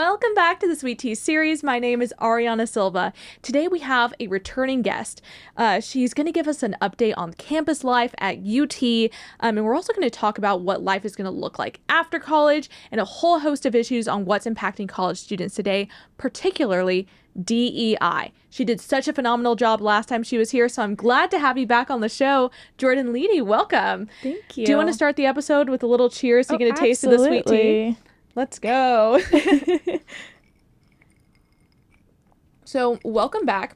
Welcome back to the Sweet Tea series. My name is Ariana Silva. Today we have a returning guest. She's going to give us an update on campus life at UT, and we're also going to talk about what life is going to look like after college and a whole host of issues on what's impacting college students today, particularly DEI. She did such a phenomenal job last time she was here, so I'm glad to have you back on the show. Jordan Leighty, welcome. Thank you. Do you want to start the episode with a little cheers so you get a taste of the sweet tea? Let's go. So welcome back.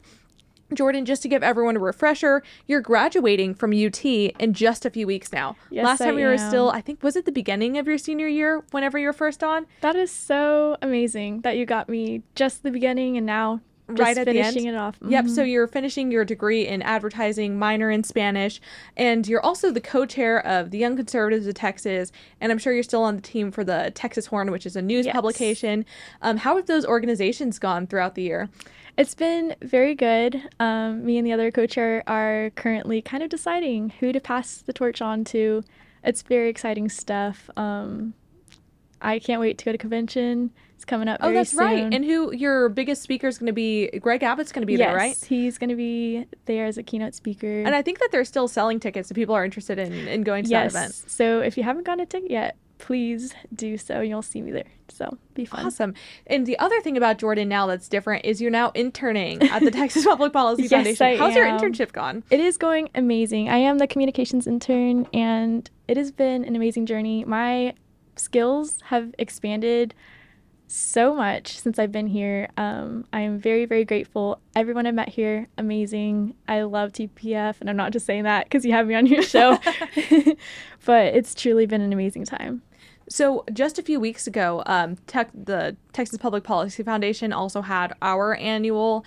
Jordan, just to give everyone a refresher, you're graduating from UT in just a few weeks now. Yes, Last time I you were am. still, I think, was it the beginning of your senior year whenever you were first on? That is so amazing that you got me just the beginning and now just Right at the end? finishing it off. Yep, so you're finishing your degree in advertising, minor in Spanish, and you're also the co-chair of the Young Conservatives of Texas, and I'm sure you're still on the team for the Texas Horn, which is a news Yes. publication. How have those organizations gone throughout the year? It's been very good. Me and the other co-chair are currently kind of deciding who to pass the torch on to. It's very exciting stuff. I can't wait to go to convention. It's coming up very soon. Right. And who your biggest speaker is going to be? Greg Abbott's going to be there, right? Yes, he's going to be there as a keynote speaker. And I think that they're still selling tickets if people are interested in going to that event. So if you haven't gotten a ticket yet, please do so. You'll see me there. So be fun. Awesome. And the other thing about Jordan now that's different is you're now interning at the Texas Public Policy Yes, Foundation. I How's your am. internship gone? It is going amazing. I am the communications intern, and it has been an amazing journey. My skills have expanded so much since I've been here. I am very, very grateful. Everyone I met here, amazing. I love TPPF, and I'm not just saying that because you have me on your show, but it's truly been an amazing time. So just a few weeks ago, the Texas Public Policy Foundation also had our annual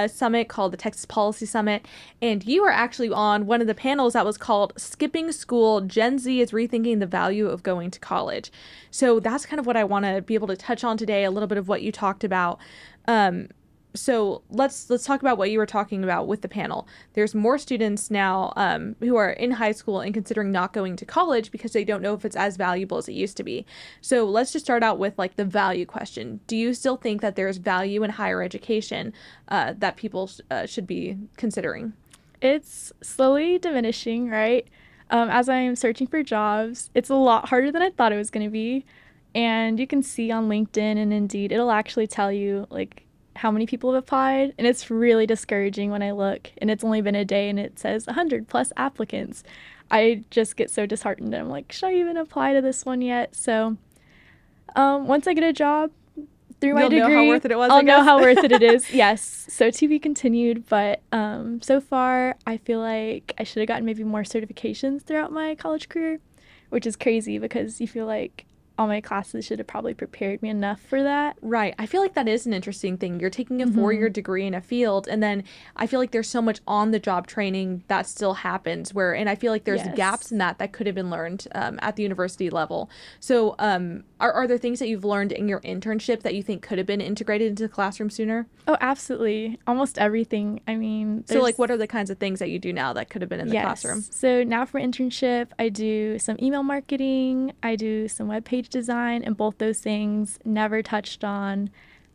summit called the Texas Policy Summit. And you were actually on one of the panels that was called Skipping School, Gen Z is Rethinking the Value of Going to College. So that's kind of what I want to be able to touch on today, a little bit of what you talked about. So let's talk about what you were talking about with the panel. There's more students now who are in high school and considering not going to college because they don't know if it's as valuable as it used to be. So let's just start out with like the value question. Do you still think that there's value in higher education that people should be considering? It's slowly diminishing, right? As I'm searching for jobs, it's a lot harder than I thought it was going to be. And you can see on LinkedIn and Indeed, it'll actually tell you like how many people have applied, and it's really discouraging when I look and it's only been a day and it says 100 plus applicants. I just get so disheartened and I'm like, should I even apply to this one yet? So once I get a job through my degree, know how worth it was, I'll know how worth it is. Yes, so to be continued, but so far I feel like I should have gotten maybe more certifications throughout my college career, which is crazy because you feel like all my classes should have probably prepared me enough for that. Right. I feel like that is an interesting thing. You're taking a four-year degree in a field, and then I feel like there's so much on-the-job training that still happens and I feel like there's Yes. gaps in that could have been learned at the university level. So are there things that you've learned in your internship that you think could have been integrated into the classroom sooner? Oh, absolutely. Almost everything. I mean, So like what are the kinds of things that you do now that could have been in the classroom? So now for internship, I do some email marketing, I do some web page design, and both those things never touched on.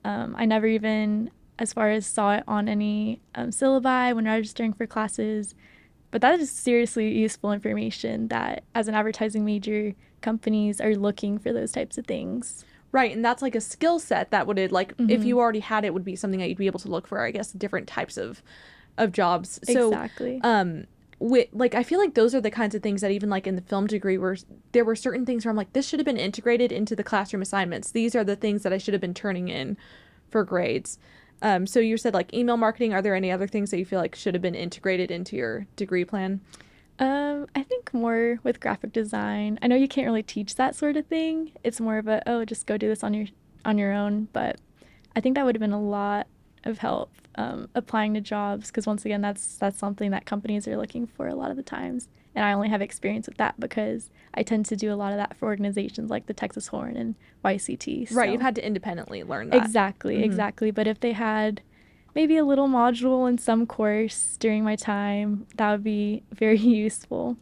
I never even, as far as saw it on any syllabi when registering for classes. But that is seriously useful information that as an advertising major, companies are looking for those types of things. Right, and that's like a skill set that would if you already had it, would be something that you'd be able to look for, I guess, different types of jobs. So, Exactly. I feel like those are the kinds of things that even like in the film degree where there were certain things where I'm like, this should have been integrated into the classroom assignments. These are the things that I should have been turning in for grades. So you said like email marketing. Are there any other things that you feel like should have been integrated into your degree plan? I think more with graphic design. I know you can't really teach that sort of thing. It's more of just go do this on your own. But I think that would have been a lot of help applying to jobs because once again, that's something that companies are looking for a lot of the times. And I only have experience with that because I tend to do a lot of that for organizations like the Texas Horn and YCT. Right, so- you've had to independently learn that. Exactly. But if they had maybe a little module in some course during my time, that would be very useful.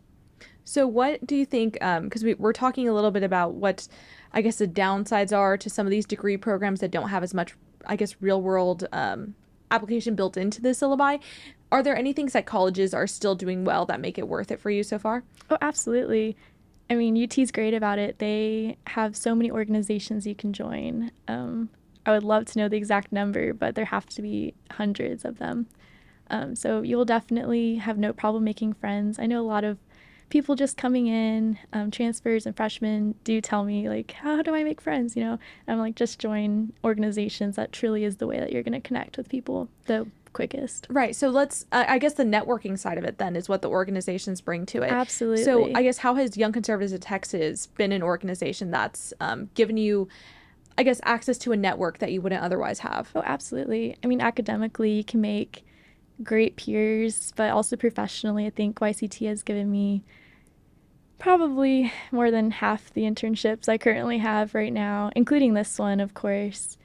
So what do you think, because we're talking a little bit about what I guess the downsides are to some of these degree programs that don't have as much, I guess, real world application built into the syllabi. Are there any things that colleges are still doing well that make it worth it for you so far? Oh, absolutely. I mean, UT's great about it. They have so many organizations you can join. I would love to know the exact number, but there have to be hundreds of them. So you'll definitely have no problem making friends. I know a lot of people just coming in, transfers and freshmen do tell me, like, how do I make friends? And I'm like, just join organizations. That truly is the way that you're going to connect with people the quickest. Right. So let's, I guess the networking side of it then is what the organizations bring to it. So Absolutely. I guess how has Young Conservatives of Texas been an organization that's given you, I guess, access to a network that you wouldn't otherwise have? Oh, absolutely. I mean, academically, you can make great peers, but also professionally, I think YCT has given me probably more than half the internships I currently have right now, including this one, of course.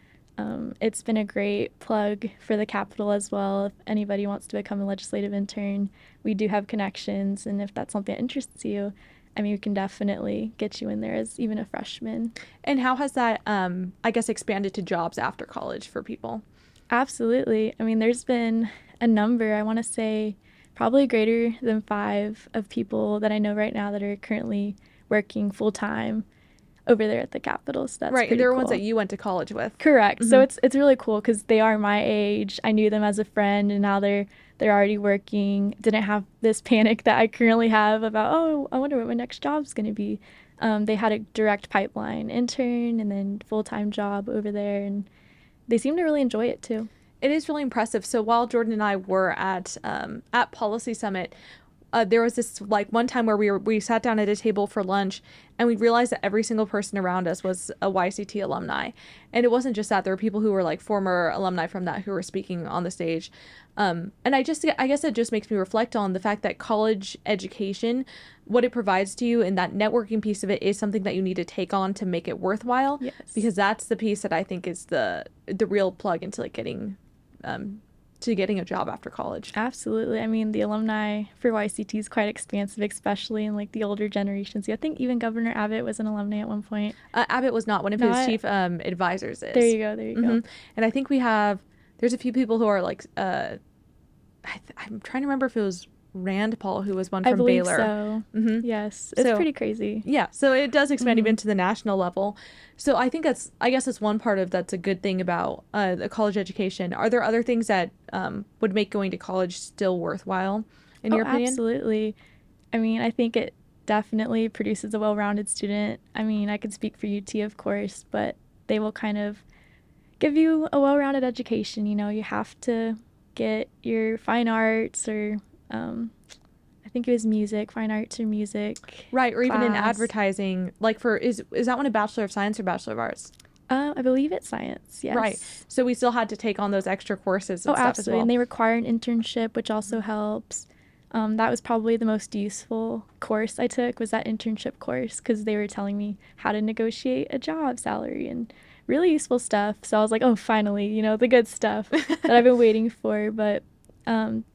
It's been a great plug for the Capitol as well. If anybody wants to become a legislative intern, we do have connections, and if that's something that interests you, I mean, we can definitely get you in there as even a freshman. And how has that, I guess, expanded to jobs after college for people? Absolutely. I mean, there's been a number, I want to say probably greater than 5 of people that I know right now that are currently working full time over there at the Capitol. So that's Right. And pretty there are ones that cool. you went to college with. Correct. So Hmm. it's really cool because they are my age. I knew them as a friend, and now they're already working. Didn't have this panic that I currently have about, oh, I wonder what my next job's going to be. They had a direct pipeline intern and then full time job over there, and they seem to really enjoy it too. It is really impressive. So while Jordan and I were at Policy Summit, there was this like one time where we sat down at a table for lunch, and we realized that every single person around us was a YCT alumni, and it wasn't just that. There were people who were like former alumni from that who were speaking on the stage, and I guess it just makes me reflect on the fact that college education, what it provides to you, and that networking piece of it is something that you need to take on to make it worthwhile, Yes. because that's the piece that I think is the real plug into like um, getting a job after college. Absolutely. I mean, the alumni for YCT is quite expansive, especially in like the older generations. Yeah, I think even Governor Abbott was an alumni at one point. Abbott was not. One of his Not. chief advisors There is. you go. There you Hmm. go. And I think there's a few people who are like, I'm trying to remember if it was Rand Paul who was one I from believe Baylor. so. Hmm. Yes, it's So pretty crazy. yeah, so it does expand Hmm. even to the national level. So I think I guess that's one part of that's a good thing about the college education. Are there other things that would make going to college still worthwhile, in Oh, your opinion? absolutely. I mean, I think it definitely produces a well-rounded student. I mean, I could speak for UT, of course, but they will kind of give you a well-rounded education. You have to get your fine arts or I think it was music, fine arts or music Right, or even in class. advertising, like is that one a Bachelor of Science or Bachelor of Arts? I believe it's science, Right. yes. So we still had to take on those extra courses Oh, and stuff as absolutely. And well. they require an internship, which also helps. That was probably the most useful course I took was that internship course because they were telling me how to negotiate a job salary and really useful stuff. So I was like, oh, finally, the good stuff that I've been waiting for. But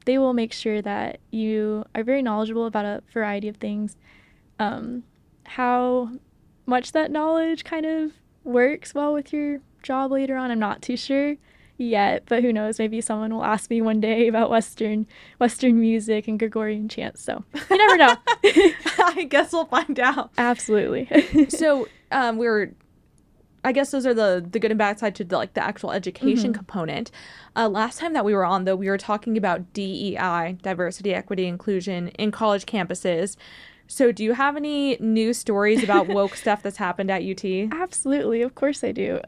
they will make sure that you are very knowledgeable about a variety of things. How much that knowledge kind of works well with your job later on, I'm not too sure yet, but who knows? Maybe someone will ask me one day about Western music and Gregorian chants. So you never know. I guess we'll find out. Absolutely. So I guess those are the good and bad side to the actual education component. Last time that we were on, though, we were talking about DEI, diversity, equity, inclusion in college campuses. So do you have any news stories about woke stuff that's happened at UT? Absolutely, of course I do.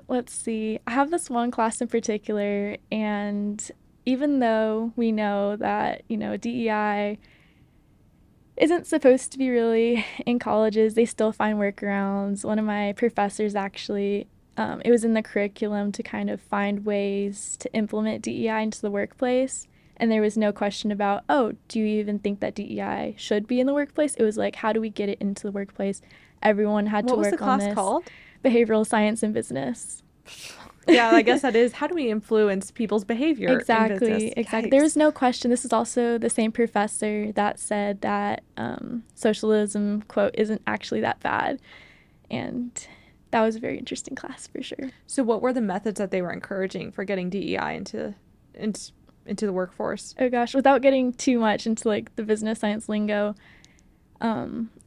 Let's see. I have this one class in particular, and even though we know that, DEI isn't supposed to be really in colleges, they still find workarounds. One of my professors actually, it was in the curriculum to kind of find ways to implement DEI into the workplace. And there was no question about, oh, do you even think that DEI should be in the workplace? It was like, how do we get it into the workplace? Everyone had to What was the work on class this. called? Behavioral science and business. Yeah, I guess that is how do we influence people's behavior in business? Exactly, exactly. There Yikes. was no question. This is also the same professor that said that socialism, quote, isn't actually that bad. And that was a very interesting class for sure. So what were the methods that they were encouraging for getting DEI into, into the workforce? Oh gosh, without getting too much into like the business science lingo,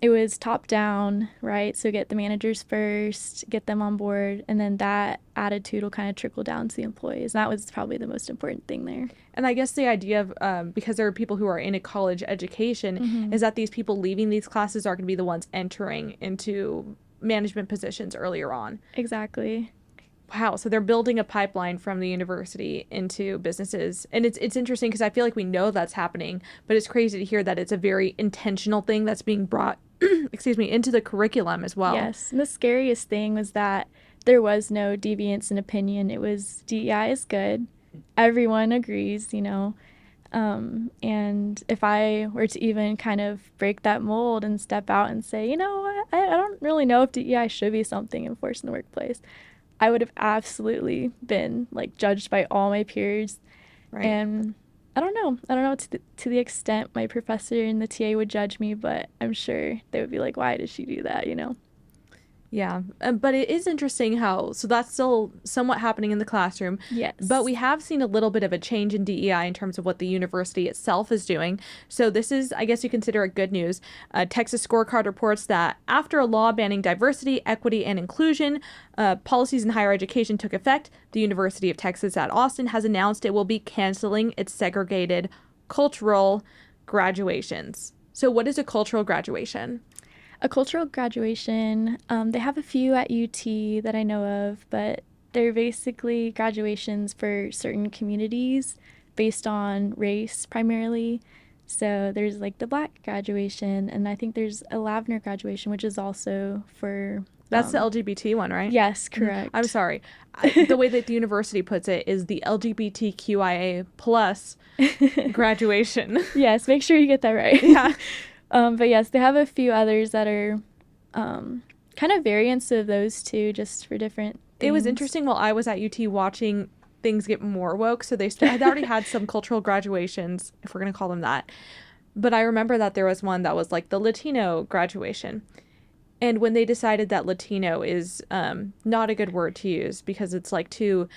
it was top down, right? So get the managers first, get them on board, and then that attitude will kind of trickle down to the employees. And that was probably the most important thing there. And I guess the idea of, because there are people who are in a college education, is that these people leaving these classes are going to be the ones entering into management positions earlier on. Exactly. Wow, so they're building a pipeline from the university into businesses. And it's interesting because I feel like we know that's happening, but it's crazy to hear that it's a very intentional thing that's being brought excuse me, into the curriculum as well. Yes. And the scariest thing was that there was no deviance in opinion. It was DEI is good. Everyone agrees, you know. And if I were to even kind of break that mold and step out and say, you know what, I don't really know if DEI should be something enforced in the workplace, I would have absolutely been like judged by all my peers. Right. And I don't know. I don't know to the extent my professor and the TA would judge me, but I'm sure they would be like, why did she do that, you know? Yeah, but it is interesting how, so that's still somewhat happening in the classroom. Yes. But we have seen a little bit of a change in DEI in terms of what the university itself is doing. So this is, I guess you consider it good news. Texas Scorecard reports that after a law banning diversity, equity, and inclusion policies in higher education took effect, the University of Texas at Austin has announced it will be canceling its segregated cultural graduations. So what is a cultural graduation? A cultural graduation, they have a few at UT that I know of, but they're basically graduations for certain communities based on race primarily. So there's like the Black graduation, and I think there's a Lavender graduation, which is also for. That's the LGBT one, right? Yes, correct. I'm sorry. The way that the university puts it is the LGBTQIA plus graduation. Yes, make sure you get that right. Yeah. But yes, they have a few others that are kind of variants of those two, just for different things. It was interesting while I was at UT watching things get more woke. So they had already had some cultural graduations, if we're going to call them that. But I remember that there was one that was like the Latino graduation. And when they decided that Latino is not a good word to use because it's like too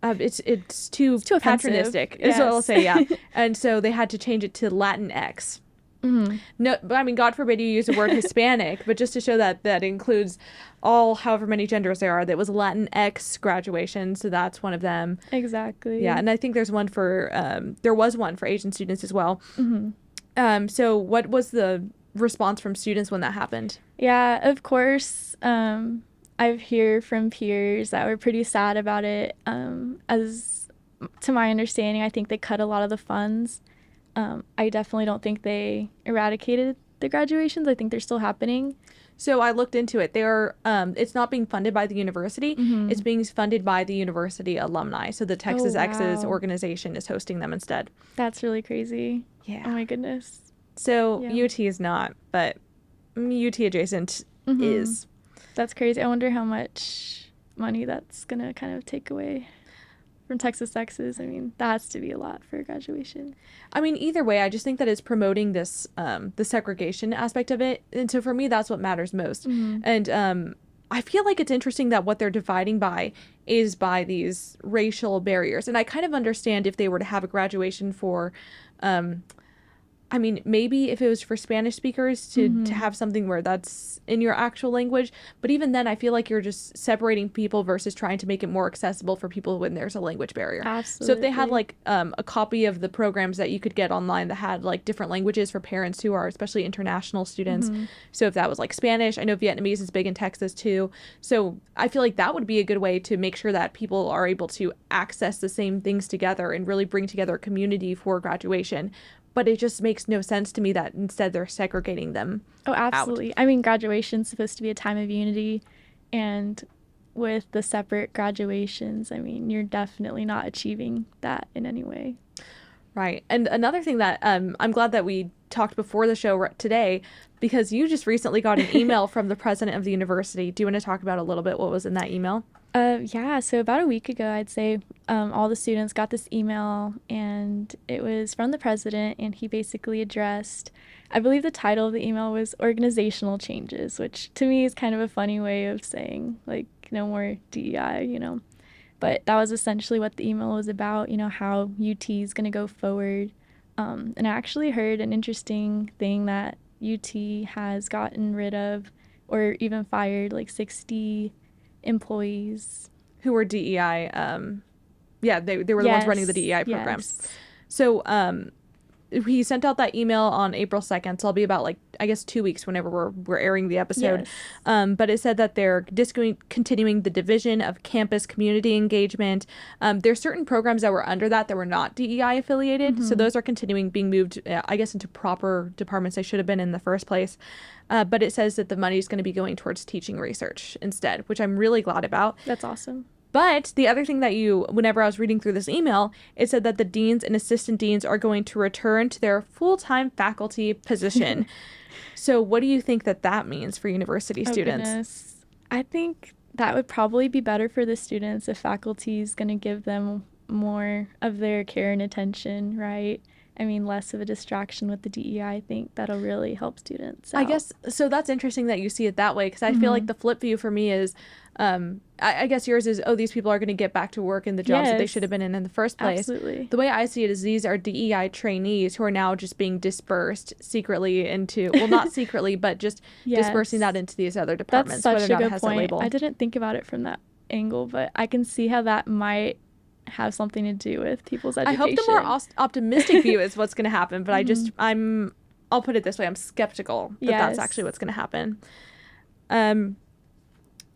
it's too patronistic is what I'll say, yeah. And so they had to change it to Latinx. No, but I mean, God forbid you use the word Hispanic, but just to show that that includes all however many genders there are. That was Latinx graduation, so that's one of them. Exactly. Yeah, and I think there was one for Asian students as well. So what was the response from students when that happened? Yeah, of course. I've heard from peers that were pretty sad about it. As to my understanding, I think they cut a lot of the funds. I definitely don't think they eradicated the graduations. I think they're still happening. So I looked into it. It's not being funded by the university. It's being funded by the university alumni. So the Texas X's organization is hosting them instead. That's really crazy. Yeah. Oh my goodness. So UT is not, but UT adjacent is. That's crazy. I wonder how much money that's going to kind of take away from Texas X's. I mean, that has to be a lot for graduation. I mean, either way, I just think that it's promoting this, the segregation aspect of it. And so for me, that's what matters most. And I feel like it's interesting that what they're dividing by is by these racial barriers. And I kind of understand if they were to have a graduation for, I mean, maybe if it was for Spanish speakers to have something where that's in your actual language. But even then, I feel like you're just separating people versus trying to make it more accessible for people when there's a language barrier. Absolutely. So if they had like a copy of the programs that you could get online that had like different languages for parents who are especially international students. So if that was like Spanish, I know Vietnamese is big in Texas too. So I feel like that would be a good way to make sure that people are able to access the same things together and really bring together a community for graduation. But it just makes no sense to me that instead they're segregating them. Oh, absolutely. I mean, graduation's supposed to be a time of unity. And with the separate graduations, I mean, you're definitely not achieving that in any way. Right. And another thing that I'm glad that we talked before the show today, because you just recently got an email from the president of the university. Do you want to talk about a little bit what was in that email? Yeah, so about a week ago, I'd say all the students got this email, and it was from the president, and he basically addressed, I believe the title of the email was Organizational Changes, which to me is kind of a funny way of saying, like, no more DEI, you know. But that was essentially what the email was about, you know, how UT is going to go forward. And I actually heard an interesting thing that UT has gotten rid of or even fired like 60 employees. Who were DEI? Yeah, they were the ones running the Yes, DEI programs. yes, So he sent out that email on April 2nd, so I'll be about like I guess 2 weeks whenever we're airing the episode. yes. But it said that they're continuing the division of campus community engagement. There's certain programs that were under that were not DEI affiliated, so those are continuing being moved, I guess, into proper departments they should have been in the first place. But it says that the money is going to be going towards teaching research instead, which I'm really glad about. That's awesome. But the other thing that whenever I was reading through this email, it said that the deans and assistant deans are going to return to their full-time faculty position. So what do you think that means for university Oh, students? goodness. I think that would probably be better for the students if faculty is going to give them more of their care and attention, right? I mean, less of a distraction with the DEI. I think that'll really help students I out. guess so. That's interesting that you see it that way, because I feel like the flip view for me is, I guess yours is, oh, these people are going to get back to work in the jobs that they Yes, should have been in the first place. absolutely. The way I see it is these are DEI trainees who are now just being dispersed secretly into, well, not secretly, but just dispersing that Yes. into these other That's departments, such whether or a not it good has a point. label. I didn't think about it from that angle, but I can see how that might have something to do with people's I hope education. the more optimistic view is what's going to happen, but Mhm. I'll put it this way, I'm skeptical that that's actually Yes. what's going to happen.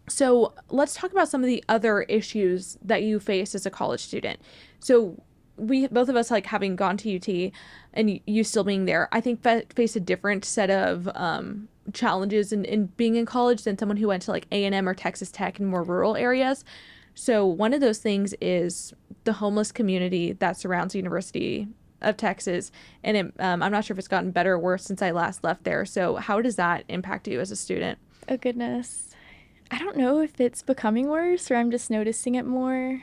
So let's talk about some of the other issues that you face as a college student. So we both of us, like having gone to UT and you still being there, I think face a different set of challenges in being in college than someone who went to like A&M or Texas Tech in more rural areas. So one of those things is the homeless community that surrounds the University of Texas, and I'm not sure if it's gotten better or worse since I last left there. So how does that impact you as a student? Oh, goodness. I don't know if it's becoming worse or I'm just noticing it more.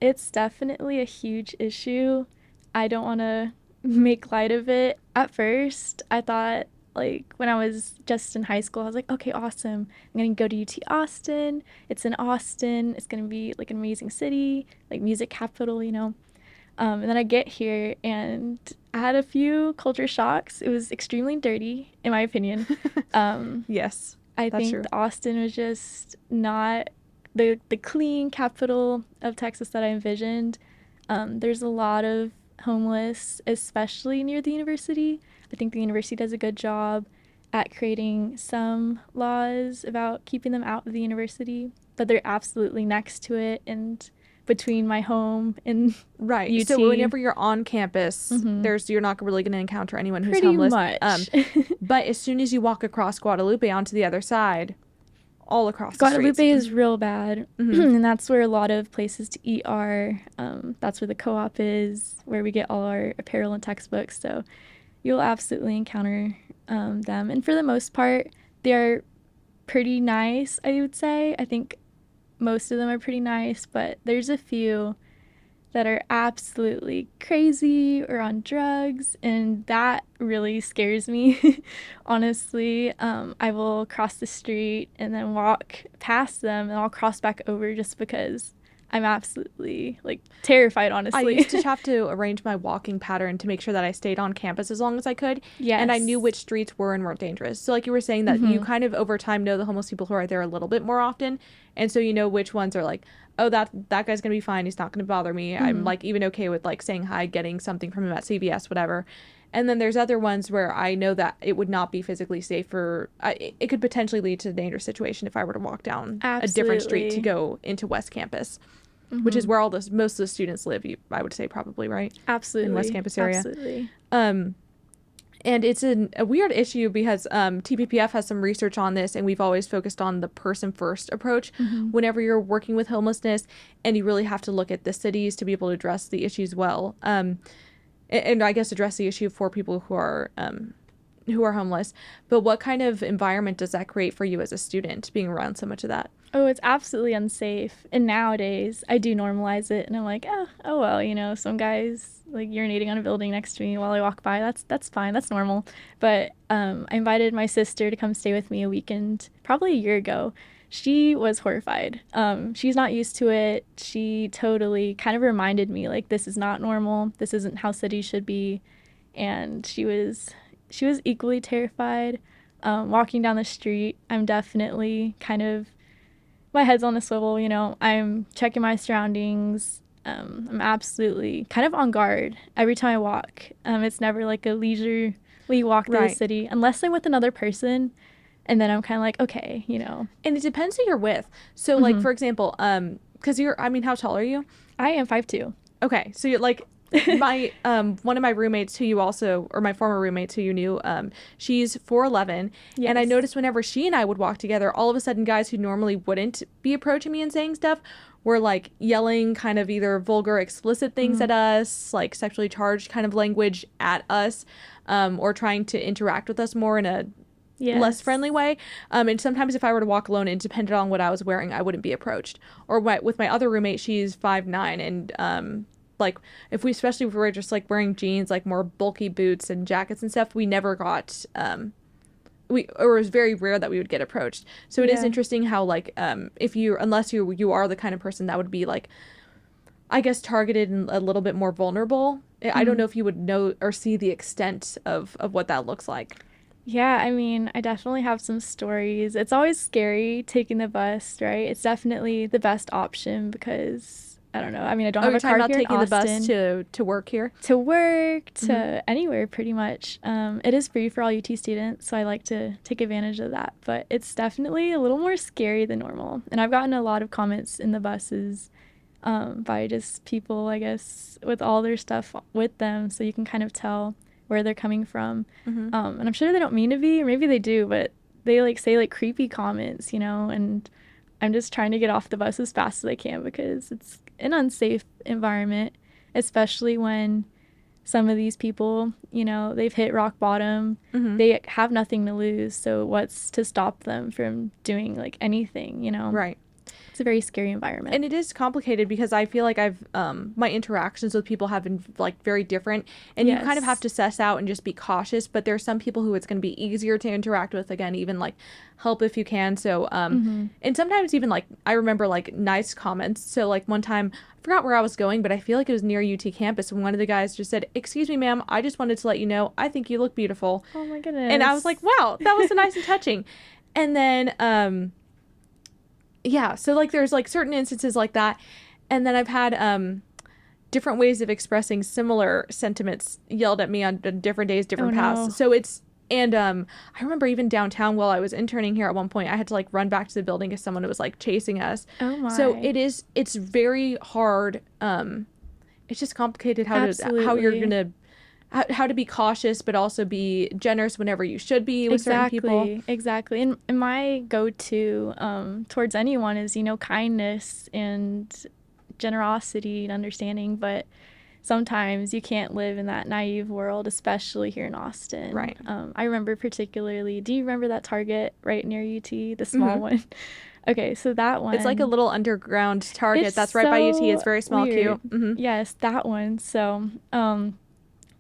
It's definitely a huge issue. I don't want to make light of it. At first, I thought, like, when I was just in high school, I was like, okay, awesome. I'm going to go to UT Austin. It's in Austin. It's going to be, like, an amazing city, like, music capital, you know. And then I get here and I had a few culture shocks. It was extremely dirty, in my opinion. Yes, I that's think true. Austin was just not the clean capital of Texas that I envisioned. There's a lot of homeless, especially near the university. I think the university does a good job at creating some laws about keeping them out of the university, but they're absolutely next to it and between my home and Right. So UT. whenever you're on campus, you're not really going to encounter anyone who's Pretty homeless. much. But as soon as you walk across Guadalupe onto the other side, all across the Guadalupe streets. is real bad, and that's where a lot of places to eat are. That's where the co-op is, where we get all our apparel and textbooks. So you'll absolutely encounter them. And for the most part, they're pretty nice, I would say. I think most of them are pretty nice, but there's a few that are absolutely crazy or on drugs, and that really scares me. Honestly, I will cross the street and then walk past them, and I'll cross back over just because I'm absolutely like terrified, I honestly. used to have to arrange my walking pattern to make sure that I stayed on campus as long as I could. And I knew Yes. which streets were and weren't dangerous. So like you were saying that you kind of over time know the homeless people who are there a little bit more often. And so you know which ones are like, oh, that guy's going to be fine. He's not going to bother me. I'm like even okay with like saying hi, getting something from him at CVS, whatever. And then there's other ones where I know that it would not be physically safe for, it could potentially lead to a dangerous situation if I were to walk down a different street to Absolutely. go into West Campus, which is where most of the students live, I would say probably, right? In West Absolutely. Campus area. Absolutely. Um, And it's a weird issue because TPPF has some research on this, and we've always focused on the person first approach Mm-hmm. whenever you're working with homelessness, and you really have to look at the cities to be able to address the issues well. And I guess address the issue for people who are homeless. But what kind of environment does that create for you as a student, being around so much of that? Oh, it's absolutely unsafe. And nowadays, I do normalize it, and I'm like, oh well, some guys like urinating on a building next to me while I walk by. That's fine. That's normal. But I invited my sister to come stay with me a weekend, probably a year ago. She was horrified. She's not used to it. She totally kind of reminded me like this is not normal. This isn't how cities should be. And she was equally terrified. Walking down the street, I'm definitely kind of my head's on a swivel, I'm checking my surroundings. I'm absolutely kind of on guard every time I walk. It's never like a leisurely walk through the Right. city unless I'm with another person. And then I'm kind of like, okay. And it depends who you're with. So, like, Hmm. for example, because I mean, how tall are you? I am 5'2". Okay, so you're like my one of my roommates who you also, or my former roommates who you knew, she's 4'11", and I Yes. noticed whenever she and I would walk together, all of a sudden guys who normally wouldn't be approaching me and saying stuff were like yelling kind of either vulgar, explicit things Hmm. at us, like sexually charged kind of language at us, or trying to interact with us more in a less Yes. friendly way. And sometimes if I were to walk alone and depended on what I was wearing, I wouldn't be approached. Or with my other roommate, she's 5'9", and like especially if we were just like wearing jeans, like more bulky boots and jackets and stuff, we never got or it was very rare that we would get approached. So it is Yeah. interesting how like if you unless you are the kind of person that would be like, I guess, targeted and a little bit more vulnerable. I don't Hmm. know if you would know or see the extent of what that looks like. Yeah, I mean, I definitely have some stories. It's always scary taking the bus, right? It's definitely the best option because I don't know. I mean, I don't Oh, have you're a talking car about here in taking the bus Austin. to work here? To work, Mm-hmm. to anywhere pretty much. It is free for all UT students, so I like to take advantage of that. But it's definitely a little more scary than normal. And I've gotten a lot of comments in the buses by just people, I guess, with all their stuff with them, so you can kind of tell where they're coming from. Mm-hmm. And I'm sure they don't mean to be, or maybe they do, but they like say like creepy comments, and I'm just trying to get off the bus as fast as I can because it's an unsafe environment, especially when some of these people, they've hit rock bottom. Mm-hmm. They have nothing to lose. So what's to stop them from doing like anything? Right. It's a very scary environment. And it is complicated because I feel like I've my interactions with people have been like very different, and you kind of have Yes. to suss out and just be cautious. But there's some people who it's going to be easier to interact with, again, even like help if you can. So Mm-hmm. and sometimes even like I remember like nice comments. So like one time I forgot where I was going, but I feel like it was near UT campus, and one of the guys just said, "Excuse me, ma'am, I just wanted to let you know I think you look beautiful." Oh my And I was goodness. like, "Wow, that was so nice and touching." And then yeah, so like there's like certain instances like that, and then I've had different ways of expressing similar sentiments yelled at me on different days, Oh different paths. no. So it's and I remember even downtown while I was interning here at one point, I had to like run back to the building because someone was like chasing us. Oh So my. it's very hard. It's just complicated how you're Absolutely. gonna how to be cautious but also be generous whenever you should be with certain people. Exactly. Exactly. And my go-to towards anyone is, kindness and generosity and understanding, but sometimes you can't live in that naive world, especially here in Austin. Right. I remember particularly, do you remember that Target right near UT, the small Hmm. one? Okay, so that It's like a one, little underground it's Target that's right by UT. It's so very small, cute. weird. Hmm. Yes, that one. So,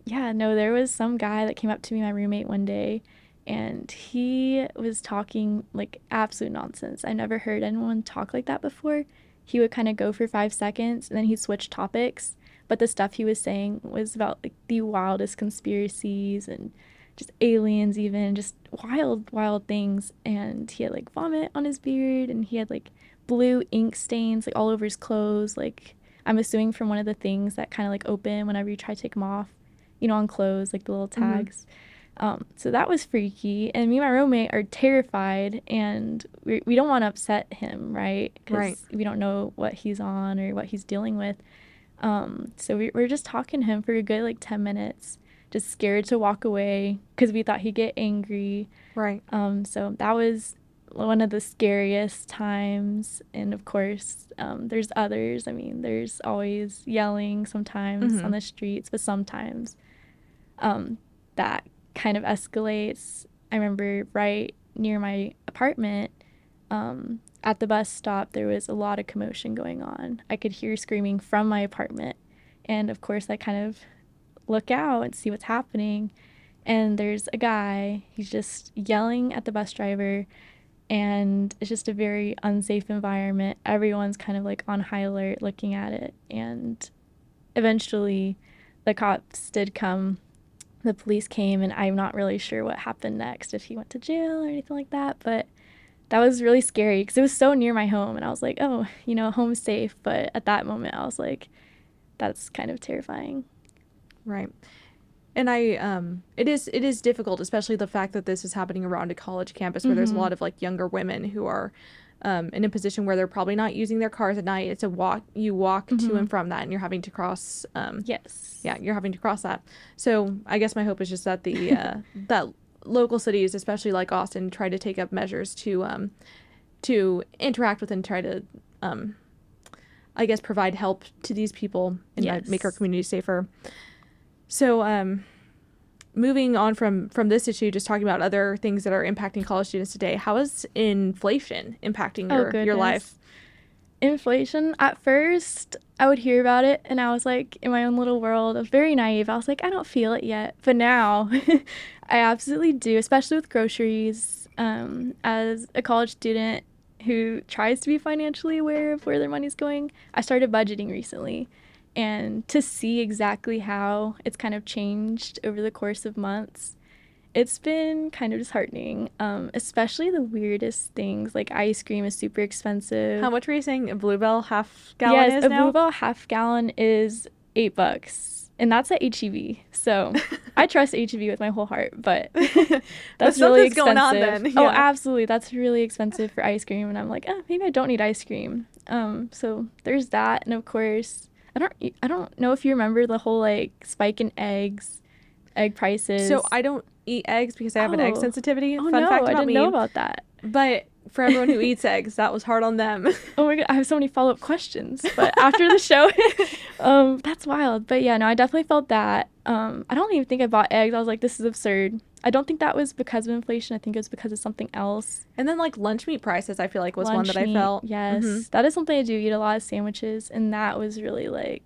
yeah, no, there was some guy that came up to me, my roommate, one day, and he was talking like absolute nonsense. I never heard anyone talk like that before. He would kind of go for 5 seconds and then he'd switch topics. But the stuff he was saying was about like the wildest conspiracies and just aliens, even just wild, wild things. And he had like vomit on his beard and he had like blue ink stains like all over his clothes. Like, I'm assuming from one of the things that kind of like open whenever you try to take them off, on clothes, like the little Hmm. tags. So that was freaky. And me and my roommate are terrified, and we don't want to upset him, right? Right. Because we don't know what he's on or what he's dealing with. So we're just talking to him for a good like 10 minutes. just scared to walk away because we thought he'd get angry. Right. So that was one of the scariest times. And of course, there's others. I mean, there's always yelling sometimes on the streets, but sometimes that kind of escalates. I remember right near my apartment, at the bus stop, there was a lot of commotion going on. I could hear screaming from my apartment. And of course, I kind of look out and see what's happening. And there's a guy, he's just yelling at the bus driver. And it's just a very unsafe environment. Everyone's kind of like on high alert looking at it. And eventually, the cops did come. The police came, and I'm not really sure what happened next, if he went to jail or anything like that. But that was really scary because it was so near my home. And I was like, oh, home's safe. But at that moment, I was like, that's kind of terrifying. Right. And it is difficult, especially the fact that this is happening around a college campus where there's a lot of like younger women who are in a position where they're probably not using their cars at night. It's you walk to and from that, and you're having to cross. Yes. Yeah, you're having to cross that. So I guess my hope is just that the that local cities, especially like Austin, try to take up measures to interact with and try to I guess provide help to these people and make our community safer. So moving on from this issue, just talking about other things that are impacting college students today, how is inflation impacting your life? Inflation, at first, I would hear about it, and I was like, in my own little world, I was very naive. I was like, I don't feel it yet. But now, I absolutely do, especially with groceries. As a college student who tries to be financially aware of where their money's going, I started budgeting recently. And to see exactly how it's kind of changed over the course of months, it's been kind of disheartening, especially the weirdest things, like ice cream is super expensive. How much were you saying a Bluebell half gallon is now? Yes, a Bluebell half gallon is $8, and that's at H-E-B. So I trust H-E-B with my whole heart, but that's really expensive. Going on then. Yeah. Oh, absolutely. That's really expensive for ice cream, and I'm like, maybe I don't need ice cream. So there's that, and of course, I don't know if you remember the whole like spike in egg prices. So I don't eat eggs because I have an egg sensitivity. Oh, Fun no, fact about I didn't know about that. But for everyone who eats eggs, that was hard on them. Oh my God, I have so many follow-up questions. But after the show, that's wild. But yeah, no, I definitely felt that. I don't even think I bought eggs. I was like, this is absurd. I don't think that was because of inflation. I think it was because of something else. And then like lunch meat prices, I feel like was one that I felt. Yes, that is something I do eat a lot of sandwiches, and that was really like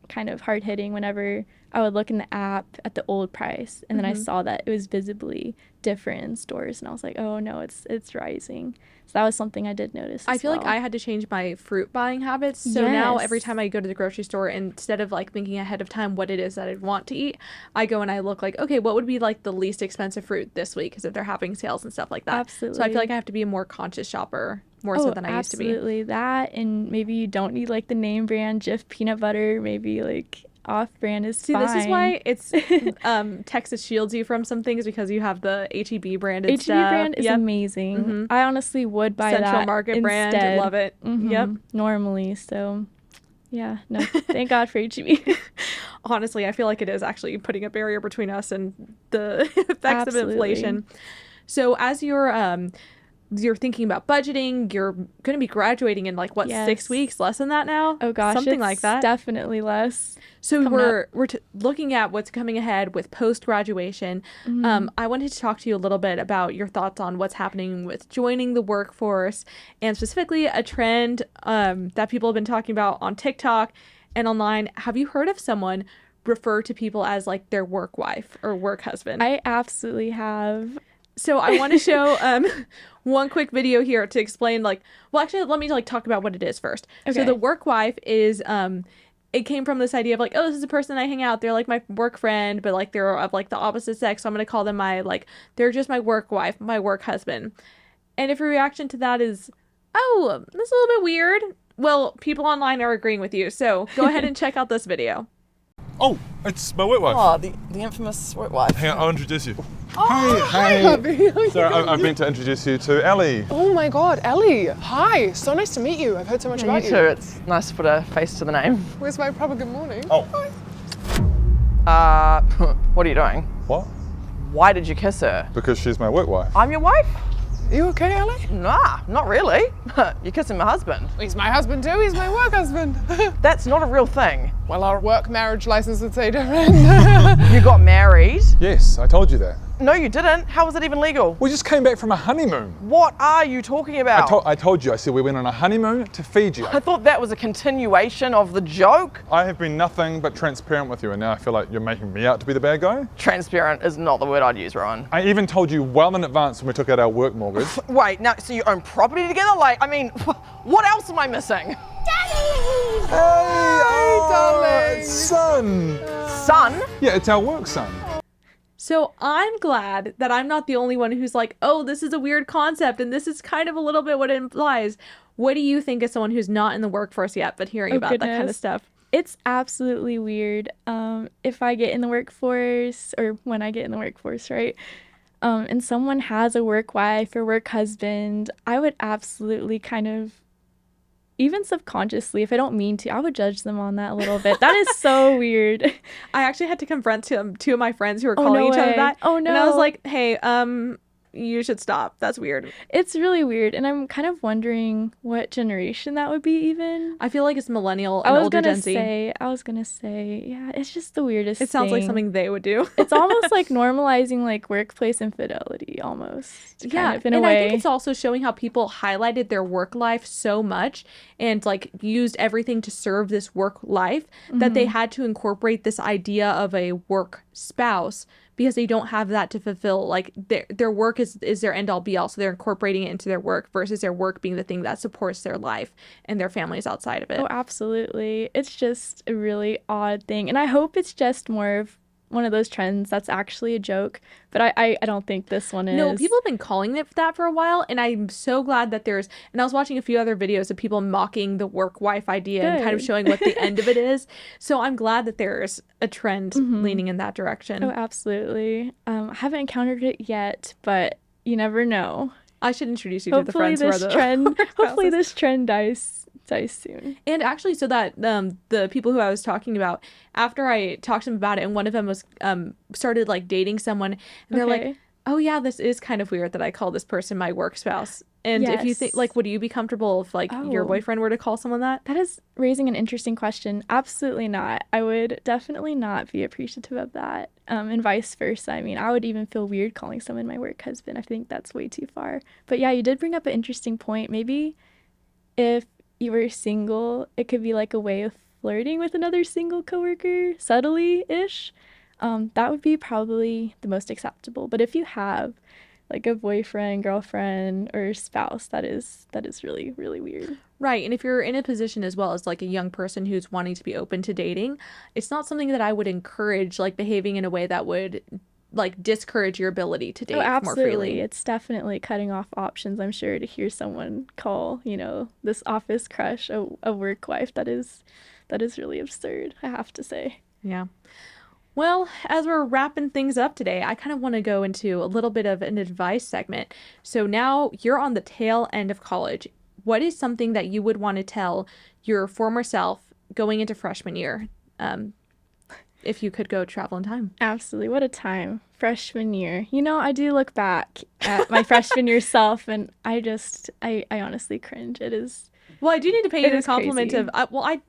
kind of hard hitting whenever I would look in the app at the old price, and then I saw that it was visibly different in stores, and I was like, oh no, it's rising. So that was something I did notice. I feel like I had to change my fruit buying habits. So now every time I go to the grocery store, instead of like thinking ahead of time what it is that I'd want to eat, I go and I look like, okay, what would be like the least expensive fruit this week? Because if they're having sales and stuff like that. Absolutely. So I feel like I have to be a more conscious shopper, more so than I used to be. Absolutely. That, and maybe you don't need like the name brand Jif peanut butter. Maybe like off-brand is fine. See, this is why it's Texas shields you from some things, because you have the H-E-B branded H-E-B stuff. brand is amazing. I honestly would buy Central that Market instead. Brand, love it. Normally, so yeah, no, thank God for H-E-B. Honestly, I feel like it is actually putting a barrier between us and the effects of inflation. So as you're thinking about budgeting, you're going to be graduating in like what, 6 weeks, less than that now? Oh gosh, something like that. Definitely less. So we're looking at what's coming ahead with post-graduation. I wanted to talk to you a little bit about your thoughts on what's happening with joining the workforce, and specifically a trend that people have been talking about on TikTok and online. Have you heard of someone refer to people as like their work wife or work husband? I absolutely have. So I want to show one quick video here to explain, like, well, actually, let me like talk about what it is first. Okay. So the work wife is, it came from this idea of like, oh, this is a person I hang out. They're like my work friend, but like they're of like the opposite sex. So I'm going to call them they're just my work wife, my work husband. And if your reaction to that is, oh, that's a little bit weird, well, people online are agreeing with you. So go ahead and check out this video. Oh, it's my work wife. Oh, the infamous work wife. Hang on, I'll introduce you. Oh, Hey. hi, hubby. Sorry, I meant to introduce you to Ellie. Oh my God, Ellie. Hi, so nice to meet you. I've heard so much about you. You too. It's nice to put a face to the name. Where's my proper good morning? Oh. Hi. What are you doing? What? Why did you kiss her? Because she's my work wife. I'm your wife? You okay, Ellie? Nah, not really. You're kissing my husband. He's my husband too, he's my work husband. That's not a real thing. Well, our work marriage license would say different. You got married? Yes, I told you that. No, you didn't. How was it even legal? We just came back from a honeymoon. What are you talking about? I told you, I said we went on a honeymoon to Fiji. I thought that was a continuation of the joke. I have been nothing but transparent with you, and now I feel like you're making me out to be the bad guy. Transparent is not the word I'd use, Rowan. I even told you well in advance when we took out our work mortgage. Wait, now, so you own property together? Like, I mean, what else am I missing? Hey, darling. son. Son? Yeah, it's our work son. So I'm glad that I'm not the only one who's like, oh, this is a weird concept and this is kind of a little bit what it implies. What do you think as someone who's not in the workforce yet but hearing about that kind of goodness. stuff? It's absolutely weird. If I get in the workforce, or when I get in the workforce, right? And someone has a work wife or work husband, I would absolutely kind of, even subconsciously, if I don't mean to, I would judge them on that a little bit. That is so weird. I actually had to confront two of my friends who were Oh, calling no each other way. that. Oh, And I was no. like, hey, you should stop. That's weird. It's really weird. And I'm kind of wondering what generation that would be even. I feel like it's millennial I and was older gonna Gen Z. say, yeah, it's just the weirdest It sounds like thing. something they would do. It's almost like normalizing like workplace infidelity almost. Kind of, in a and way. I think it's also showing how people highlighted their work life so much and like used everything to serve this work life that they had to incorporate this idea of a work spouse because they don't have that to fulfill. Like their work is their end all be all, so they're incorporating it into their work versus their work being the thing that supports their life and their families outside of it. Oh, absolutely. It's just a really odd thing. And I hope it's just more of one of those trends that's actually a joke. But I don't think this one is. No, people have been calling it that for a while, and I'm so glad that there's. And I was watching a few other videos of people mocking the work wife idea and kind of Good. showing what the end of it is. So I'm glad that there's a trend leaning in that direction. Oh, absolutely. I haven't encountered it yet, but you never know. I should introduce you to the Hopefully friends who are this the trend work hopefully spouses. this trend dies soon. And actually, so that the people who I was talking about, after I talked to them about it, and one of them was started like dating someone, and they're like, Okay. "Oh yeah, this is kind of weird that I call this person my work spouse." And if you think Yes. like, would you be comfortable if like your Oh. boyfriend were to call someone that? That is raising an interesting question. Absolutely not. I would definitely not be appreciative of that. And vice versa. I mean, I would even feel weird calling someone my work husband. I think that's way too far. But yeah, you did bring up an interesting point. Maybe if you were single, it could be like a way of flirting with another single coworker, subtly-ish. That would be probably the most acceptable. But if you have like a boyfriend, girlfriend, or spouse, that is really, really weird. Right. And if you're in a position as well as like a young person who's wanting to be open to dating, it's not something that I would encourage, like behaving in a way that would like discourage your ability to date Oh, more absolutely. freely. It's definitely cutting off options, I'm sure, to hear someone call, this office crush a work wife. That is really absurd, I have to say. Yeah. Well, as we're wrapping things up today, I kind of want to go into a little bit of an advice segment. So now you're on the tail end of college. What is something that you would want to tell your former self going into freshman year? If you could go travel in time. Absolutely. What a time. Freshman year. I do look back at my freshman year self, and I honestly cringe. It is. Well, I do need to pay you It the is compliment crazy. of,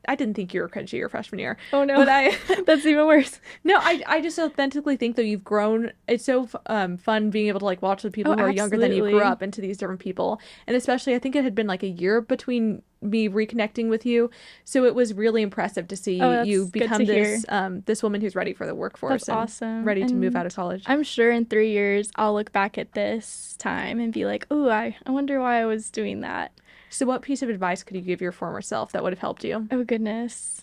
I didn't think you were cringy your freshman year. Oh, no. But I, That's even worse. no, I just authentically think that you've grown. It's so fun being able to like watch the people Oh, who are younger than you grew absolutely. up into these different people. And especially, I think it had been like a year between me reconnecting with you. So it was really impressive to see Oh, that's you good become to this, hear. this woman who's ready for the workforce That's and awesome. ready to move And out of college. I'm sure in 3 years I'll look back at this time and be like, "Ooh, I wonder why I was doing that." So what piece of advice could you give your former self that would have helped you? Oh, goodness.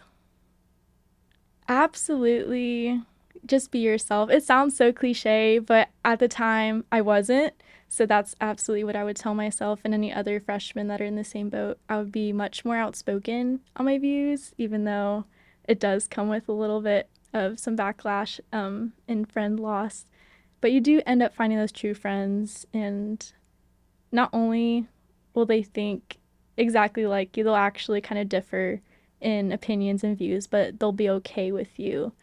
Absolutely. Just be yourself. It sounds so cliche, but at the time I wasn't. So that's absolutely what I would tell myself and any other freshmen that are in the same boat. I would be much more outspoken on my views, even though it does come with a little bit of some backlash and friend loss. But you do end up finding those true friends, and not only will they think exactly like you, they'll actually kind of differ in opinions and views, but they'll be okay with you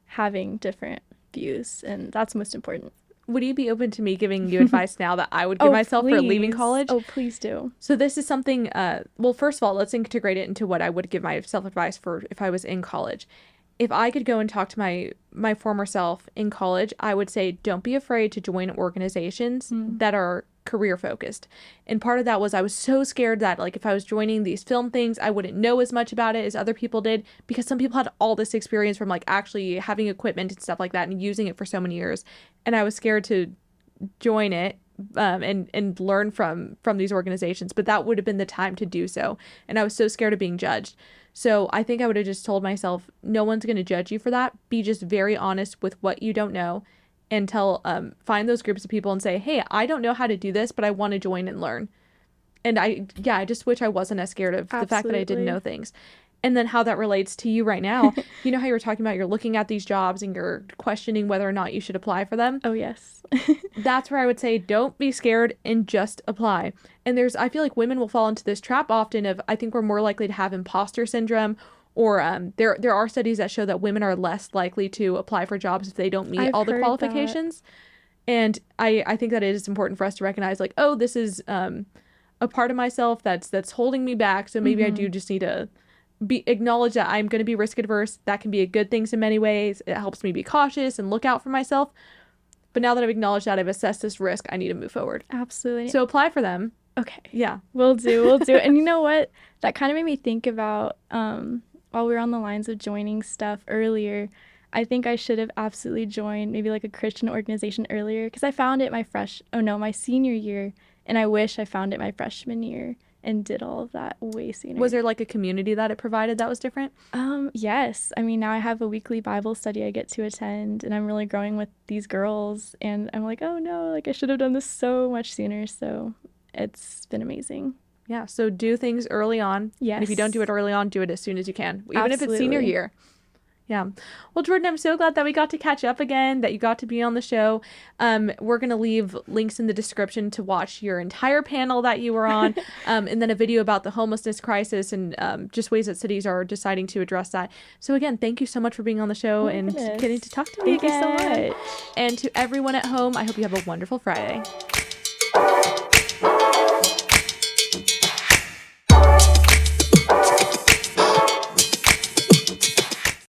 having different views, and that's most important. Would you be open to me giving you advice now that I would give myself for leaving college? Oh, please do. So this is something, well, first of all, let's integrate it into what I would give myself advice for if I was in college. If I could go and talk to my former self in college, I would say, don't be afraid to join organizations that are career focused. And part of that was I was so scared that like if I was joining these film things, I wouldn't know as much about it as other people did, because some people had all this experience from like actually having equipment and stuff like that and using it for so many years. And I was scared to join it and learn from these organizations, but that would have been the time to do so. And I was so scared of being judged. So I think I would have just told myself, no one's going to judge you for that. Be just very honest with what you don't know, and find those groups of people and say, hey, I don't know how to do this, but I want to join and learn. And I just wish I wasn't as scared of the fact that I didn't know things. And then how that relates to you right now. You know how you were talking about you're looking at these jobs and you're questioning whether or not you should apply for them? Oh, yes. That's where I would say don't be scared and just apply. And I feel like women will fall into this trap often of, I think we're more likely to have imposter syndrome, or there are studies that show that women are less likely to apply for jobs if they don't meet all the qualifications. And I think that it is important for us to recognize like, oh, this is a part of myself that's holding me back. So maybe I do just need to acknowledge that I'm going to be risk adverse. That can be a good thing in many ways. It helps me be cautious and look out for myself. But now that I've acknowledged that, I've assessed this risk, I need to move forward. Absolutely. So apply for them. Okay. Yeah. We'll do. And you know what? That kind of made me think about, while we were on the lines of joining stuff earlier, I think I should have absolutely joined maybe like a Christian organization earlier, because I found it my senior year, and I wish I found it my freshman year and did all of that way sooner. Was there like a community that it provided that was different? Yes. I mean, now I have a weekly Bible study I get to attend, and I'm really growing with these girls, and I'm like, oh no, like I should have done this so much sooner. So it's been amazing. Yeah. So do things early on. Yes. And if you don't do it early on, do it as soon as you can, even if it's senior Absolutely. year. Yeah. Well, Jordan, I'm so glad that we got to catch up again, that you got to be on the show. We're going to leave links in the description to watch your entire panel that you were on, and then a video about the homelessness crisis and just ways that cities are deciding to address that. So again, thank you so much for being on the show and getting to talk to me Thank you so again. much. And to everyone at home, I hope you have a wonderful Friday.